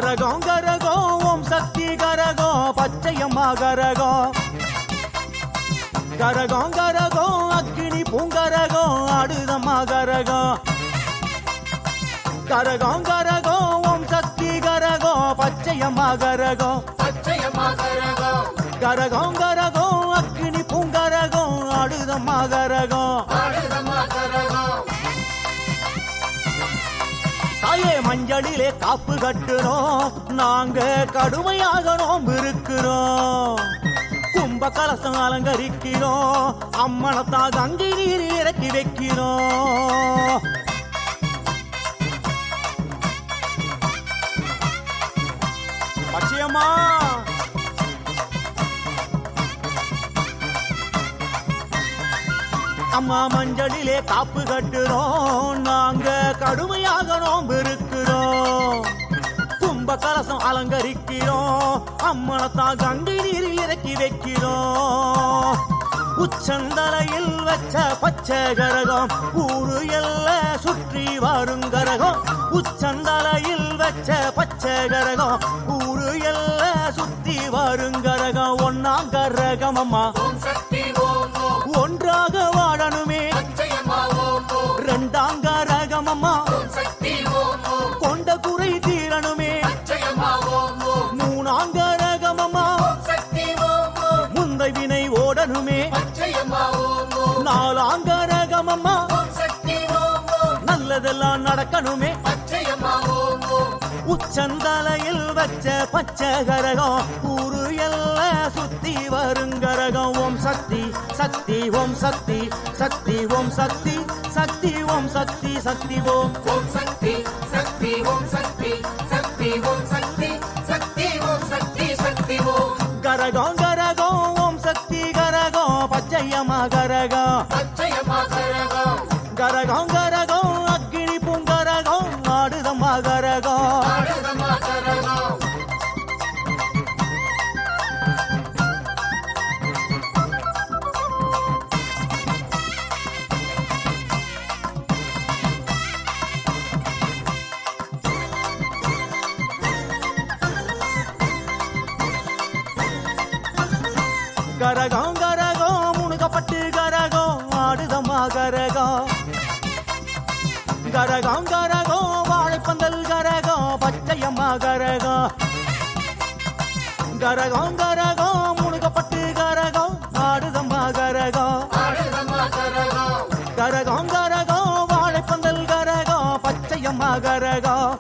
கரகம் கரகம் ஓம் சக்தி கரகம் பச்சையம்மா கரகம் கரகம் கரகம் அக்கினி பூங்கரகம் ஆடுதம்மா கரகம் கரகம் கரகம் ஓம் சக்தி கரகம் பச்சையம்மா கரகம் கரகம் கரகம் அக்கினி பூங்கரகம் ஆடுதம்மா கரகம் தாயே மஞ்சளிலே காப்பு கட்டுறோம் நாங்க கடுமையாக நோம்பு இருக்கிறோம் கும்ப கலசம் அலங்கரிக்கிறோம் அம்மனத்தா கங்கை நீர் இறக்கி வைக்கிறோம் பச்சையம்மா அம்மா மஞ்சளிலே காப்பு கட்டுறோம் நாங்க கடுமையாக நோம்பு இருக்கிறோம் கும்ப கலசம் அலங்கரிக்கிறோம் அம்மனத்தான் கங்கை நீரில் இறக்கி வைக்கிறோம் உச்சந்தலையில் வச்ச பச்சை கரகம் ஊரு எல்லாம் சுற்றி வரும் கரகம் உச்சந்தலையில் வச்ச பச்சை கரகம் ஊரு எல்லாம் சுத்தி வரும் கரகம் ஒன்னாம் கரகம் அம்மா ஒன்றாக வாழணுமே ரெண்டாம் கரகம் அம்மா கொண்ட குறை தீரணுமே மூணாம் கரகம் அம்மா முந்தை வினை ஓடணுமே நாலாம் கரகம் அம்மா நல்லதெல்லாம் நடக்கணுமே உச்சந்தலையில் வச்ச பச்சை கரகம் ஊரு எல்லாம் சுத்தி வருங்கரகம் ஓம் சக்தி சக்தி ஓம் சக்தி சக்தி ஓம் சக்தி சக்தி ஓம் சக்தி சக்தி ஓம் சக்தி சக்தி ஓம் சக்தி சக்தி ஓம் சக்தி சக்தி ஓம் சக்தி சக்தி ஓம் கரகம் கரகம் ஓம் சக்தி கரகம் பச்சையம்மா கரகம் கரகம் கரகம் அக்கினி பூங்கரகம் ஆடுதம்மா கரகம் கரகம் கரகம் முனுகப்பட்டு கரகம் ஆடுதம்மா கரகம் கரகம் கரகம் வாழைப்பந்தல் கரகம் பச்சையம்மா கரகம் கரகம் கரகம் முனுகப்பட்டு கரகம் ஆடுதம்மா கரகம் கரகம் கரகம் வாழைப்பந்தல் கரகம் பச்சையம்மா கரகம்